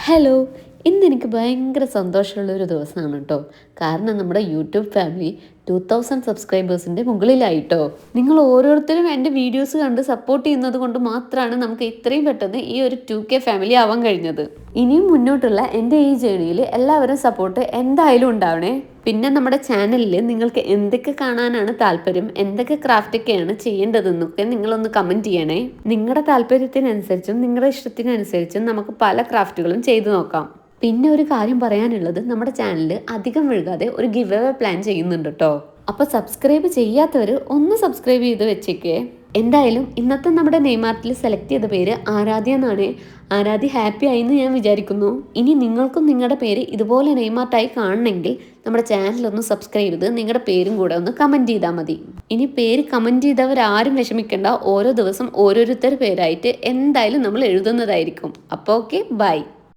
Hello, ഇന്നെനിക്ക് ഭയങ്കര സന്തോഷമുള്ളൊരു ദിവസമാണ് കേട്ടോ. കാരണം നമ്മുടെ യൂട്യൂബ് ഫാമിലി 2000 സബ്സ്ക്രൈബേഴ്സിൻ്റെ മുകളിലായിട്ടോ. നിങ്ങൾ ഓരോരുത്തരും എൻ്റെ വീഡിയോസ് കണ്ട് സപ്പോർട്ട് ചെയ്യുന്നത് കൊണ്ട് മാത്രമാണ് നമുക്ക് ഇത്രയും പെട്ടെന്ന് ഈ ഒരു 2K ഫാമിലി ആവാൻ കഴിഞ്ഞത്. ഇനിയും മുന്നോട്ടുള്ള എൻ്റെ ഈ ജേണിയിൽ എല്ലാവരും സപ്പോർട്ട് എന്തായാലും ഉണ്ടാവണേ. പിന്നെ നമ്മുടെ ചാനലിൽ നിങ്ങൾക്ക് എന്തൊക്കെ കാണാനാണ് താല്പര്യം, എന്തൊക്കെ ക്രാഫ്റ്റൊക്കെയാണ് ചെയ്യേണ്ടതെന്നൊക്കെ നിങ്ങളൊന്ന് കമൻറ്റ് ചെയ്യണേ. നിങ്ങളുടെ താല്പര്യത്തിനനുസരിച്ചും നിങ്ങളുടെ ഇഷ്ടത്തിനനുസരിച്ചും നമുക്ക് പല ക്രാഫ്റ്റുകളും ചെയ്തു നോക്കാം. പിന്നെ ഒരു കാര്യം പറയാനുള്ളത്, നമ്മുടെ ചാനലിൽ അധികം വൈകാതെ ഒരു ഗിവ് അവേ പ്ലാൻ ചെയ്യുന്നുണ്ട് കേട്ടോ. അപ്പോൾ സബ്സ്ക്രൈബ് ചെയ്യാത്തവർ ഒന്ന് സബ്സ്ക്രൈബ് ചെയ്ത് വെച്ചേക്കേ. എന്തായാലും ഇന്നത്തെ നമ്മുടെ നെയ്മാർട്ടിൽ സെലക്ട് ചെയ്ത പേര് ആരാധ്യ എന്നാണ്. ആരാധ്യ ഹാപ്പി ആയി എന്ന് ഞാൻ വിചാരിക്കുന്നു. ഇനി നിങ്ങൾക്കും നിങ്ങളുടെ പേര് ഇതുപോലെ നെയ്മാർട്ടായി കാണണമെങ്കിൽ നമ്മുടെ ചാനലൊന്ന് സബ്സ്ക്രൈബ് ചെയ്ത് നിങ്ങളുടെ പേരും കൂടെ ഒന്ന് കമൻറ്റ് ചെയ്താൽ മതി. ഇനി പേര് കമൻറ്റ് ചെയ്തവരാരും വിഷമിക്കേണ്ട, ഓരോ ദിവസം ഓരോരുത്തരുടെ പേരായിട്ട് എന്തായാലും നമ്മൾ എഴുതുന്നതായിരിക്കും. അപ്പോൾ ഓക്കെ, ബൈ.